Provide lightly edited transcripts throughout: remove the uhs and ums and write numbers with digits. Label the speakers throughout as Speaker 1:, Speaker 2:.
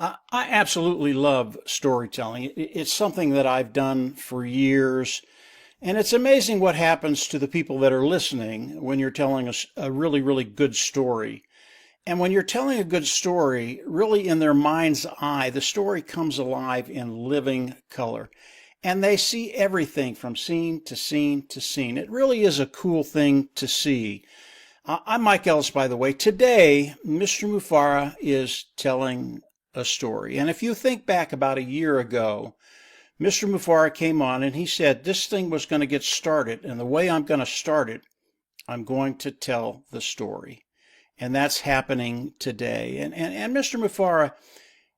Speaker 1: I absolutely love storytelling. It's something that I've done for years, and it's amazing what happens to the people that are listening when you're telling a really, really good story. And when you're telling a good story, really in their mind's eye, the story comes alive in living color. And they see everything from scene to scene to scene. It really is a cool thing to see. I'm Mike Ellis, by the way. Today, Mr. Mufara is telling a story. And if you think back about a year ago, Mr. Mufara came on and he said this thing was going to get started. And the way I'm going to start it, I'm going to tell the story. And that's happening today. And Mr. Mufara,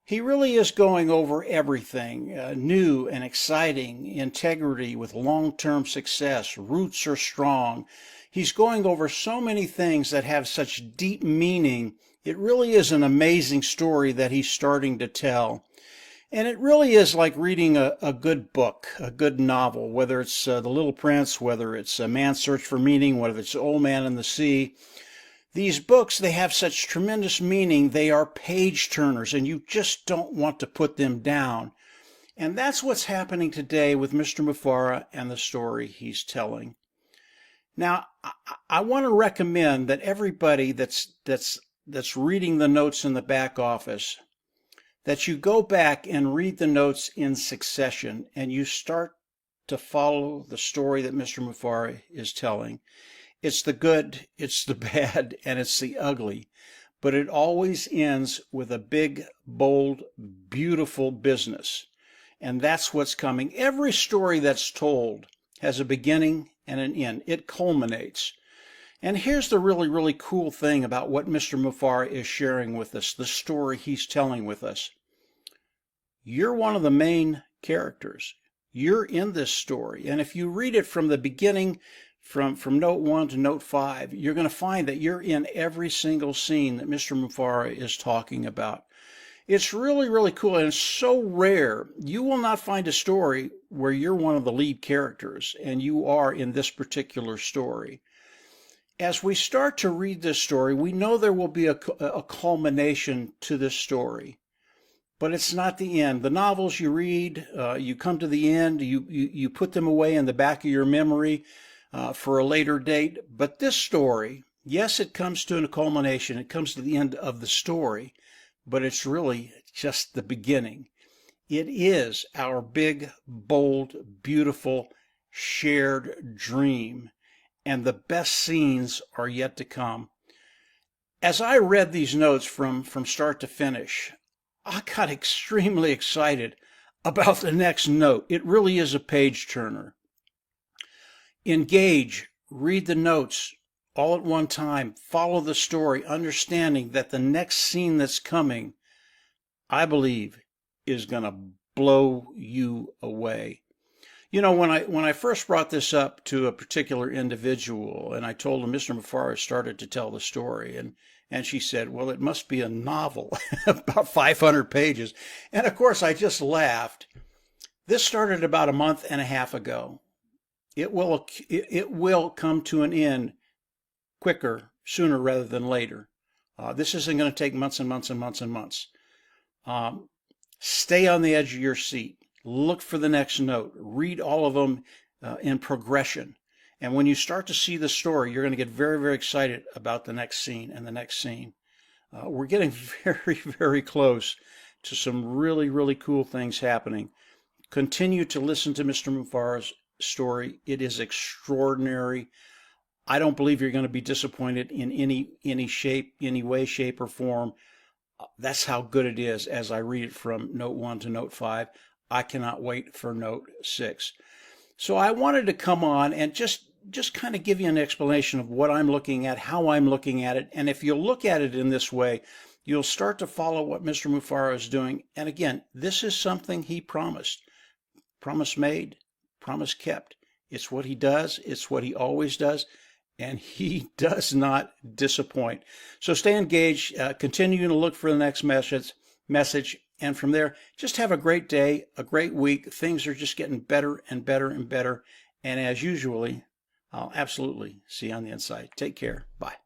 Speaker 1: he really is going over everything new and exciting, integrity with long-term success, roots are strong. He's going over so many things that have such deep meaning. It really is an amazing story that he's starting to tell. And it really is like reading a good book, a good novel, whether it's The Little Prince, whether it's A Man's Search for Meaning, whether it's Old Man and the Sea. These books, they have such tremendous meaning. They are page turners, and you just don't want to put them down. And that's what's happening today with Mr. Mufara and the story he's telling. Now, I want to recommend that everybody that's reading the notes in the back office, that you go back and read the notes in succession, and you start to follow the story that Mr. Mufara is telling. It's the good, it's the bad, and it's the ugly. But it always ends with a big, bold, beautiful business. And that's what's coming. Every story that's told has a beginning and an end. It culminates. And here's the really, really cool thing about what Mr. Mufara is sharing with us, the story he's telling with us. You're one of the main characters. You're in this story. And if you read it from the beginning, from note 1 to note 5, you're going to find that you're in every single scene that Mr. Mufara is talking about. It's really, really cool, and it's so rare. You will not find a story where you're one of the lead characters, and you are in this particular story. As we start to read this story, we know there will be a culmination to this story. But it's not the end. The novels you read, you come to the end, you put them away in the back of your memory for a later date. But this story, yes, it comes to a culmination. It comes to the end of the story, but it's really just the beginning. It is our big, bold, beautiful, shared dream, and the best scenes are yet to come. As I read these notes from start to finish, I got extremely excited about the next note. It really is a page turner. Engage, read the notes all at one time, follow the story, understanding that the next scene that's coming, I believe, is going to blow you away. You know, when I first brought this up to a particular individual, and I told him Mr. Mufara started to tell the story, and she said, well, it must be a novel, about 500 pages. And of course, I just laughed. This started about a month and a half ago. It will come to an end quicker, sooner rather than later. This isn't going to take months and months and months and months. Stay on the edge of your seat. Look for the next note. Read all of them in progression. And when you start to see the story, you're going to get very, very excited about the next scene and the next scene. We're getting very, very close to some really, really cool things happening. Continue to listen to Mr. Mufara's story. It is extraordinary. I don't believe you're going to be disappointed in any shape, any way, shape, or form. That's how good it is as I read it from note 1 to note 5. I cannot wait for note 6. So I wanted to come on and just kind of give you an explanation of what I'm looking at, how I'm looking at it. And if you'll look at it in this way, you'll start to follow what Mr. Mufara is doing. And again, this is something he promised. Promise made, promise kept. It's what he does. It's what he always does. And he does not disappoint. So stay engaged. Continue to look for the next message. And from there, just have a great day, a great week. Things are just getting better and better and better. And as usually, I'll absolutely see you on the inside. Take care. Bye.